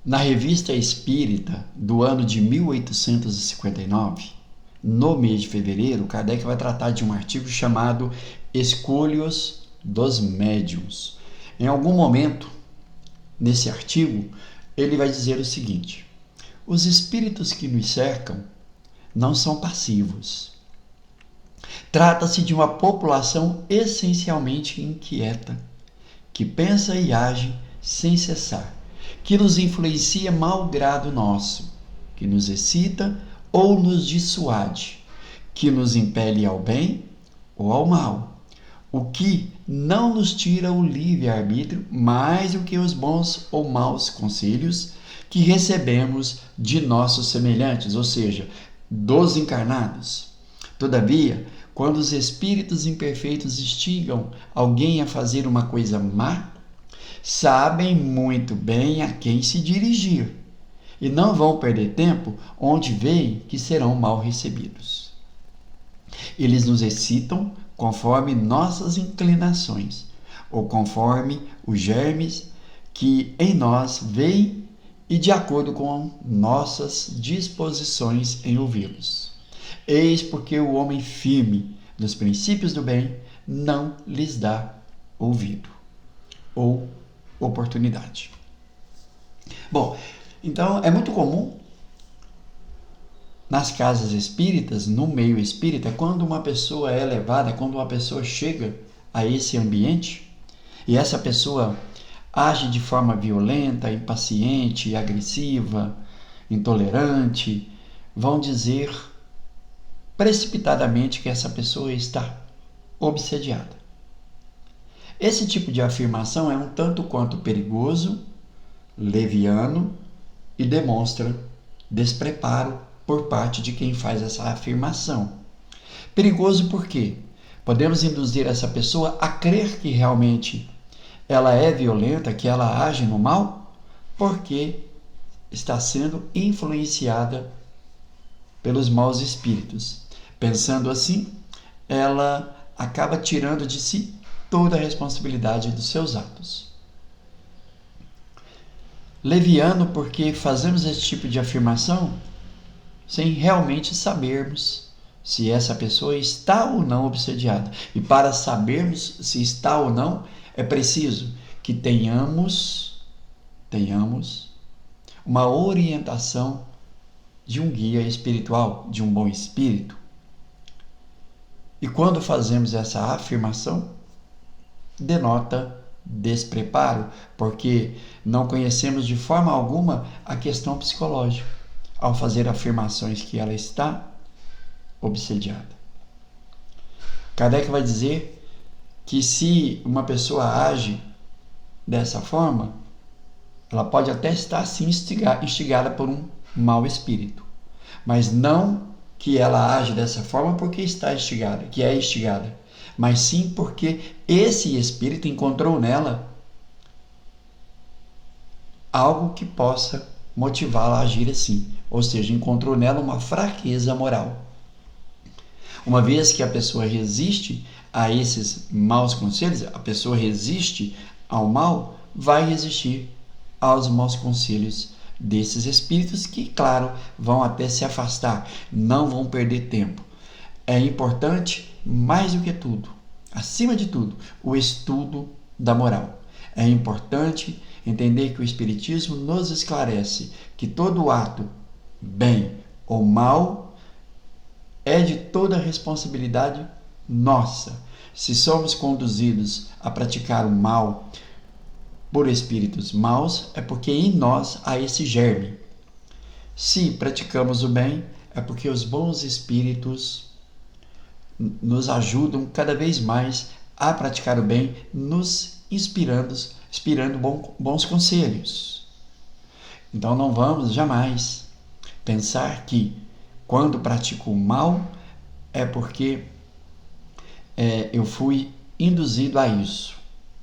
Na Revista Espírita do ano de 1859, no mês de fevereiro, Kardec vai tratar de um artigo chamado Escolhos dos Médiuns. Em algum momento, nesse artigo, ele vai dizer o seguinte: os espíritos que nos cercam não são passivos. Trata-se de uma população essencialmente inquieta, que pensa e age sem cessar, que nos influencia malgrado nosso, que nos excita ou nos dissuade, que nos impele ao bem ou ao mal, o que não nos tira o livre-arbítrio mais do que os bons ou maus conselhos que recebemos de nossos semelhantes, ou seja, dos encarnados. Todavia, quando os espíritos imperfeitos instigam alguém a fazer uma coisa má, sabem muito bem a quem se dirigir e não vão perder tempo onde veem que serão mal recebidos. Eles nos excitam conforme nossas inclinações ou conforme os germes que em nós veem e de acordo com nossas disposições em ouvi-los. Eis porque o homem firme nos princípios do bem não lhes dá ouvido ou oportunidade. Bom, então é muito comum nas casas espíritas, no meio espírita, quando uma pessoa é levada, quando uma pessoa chega a esse ambiente e essa pessoa age de forma violenta, impaciente, agressiva, intolerante, vão dizer precipitadamente que essa pessoa está obsediada. Esse tipo de afirmação é um tanto quanto perigoso, leviano e demonstra despreparo por parte de quem faz essa afirmação. Perigoso porque podemos induzir essa pessoa a crer que realmente ela é violenta, que ela age no mal, porque está sendo influenciada pelos maus espíritos. Pensando assim, ela acaba tirando de si toda a responsabilidade dos seus atos. Leviano porque fazemos esse tipo de afirmação sem realmente sabermos se essa pessoa está ou não obsediada. E para sabermos se está ou não, é preciso que tenhamos uma orientação de um guia espiritual, de um bom espírito. E quando fazemos essa afirmação, denota despreparo, porque não conhecemos de forma alguma a questão psicológica, ao fazer afirmações que ela está obsediada. Kardec vai dizer que se uma pessoa age dessa forma, ela pode até estar assim instigada por um mau espírito, mas não que ela age dessa forma porque está instigada, que é instigada, mas sim porque esse espírito encontrou nela algo que possa motivá-la a agir assim, ou seja, encontrou nela uma fraqueza moral. Uma vez que a pessoa resiste a esses maus conselhos, a pessoa resiste ao mal, vai resistir aos maus conselhos desses espíritos que, claro, vão até se afastar, não vão perder tempo. É importante, mais do que tudo, acima de tudo, o estudo da moral. É importante entender que o Espiritismo nos esclarece que todo ato, bem ou mal, é de toda responsabilidade nossa. Se somos conduzidos a praticar o mal por espíritos maus, é porque em nós há esse germe. Se praticamos o bem, é porque os bons espíritos nos ajudam cada vez mais a praticar o bem, nos inspirando bons conselhos. Então não vamos jamais pensar que quando pratico o mal é porque eu fui induzido a isso.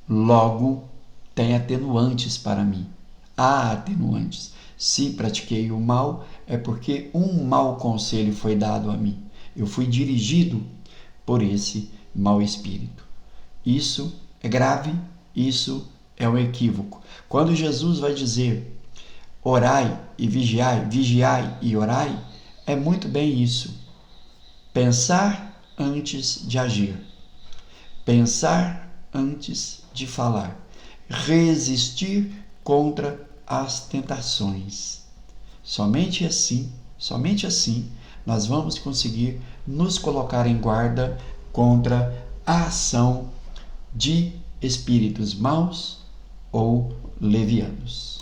Logo, tem atenuantes para mim. Há atenuantes. Se pratiquei o mal, é porque um mau conselho foi dado a mim. Eu fui dirigido por esse mau espírito. Isso é grave, isso é um equívoco. Quando Jesus vai dizer: orai e vigiai, vigiai e orai, é muito bem isso. Pensar antes de agir. Pensar antes de falar. Resistir contra as tentações. Somente assim, nós vamos conseguir nos colocar em guarda contra a ação de espíritos maus ou levianos.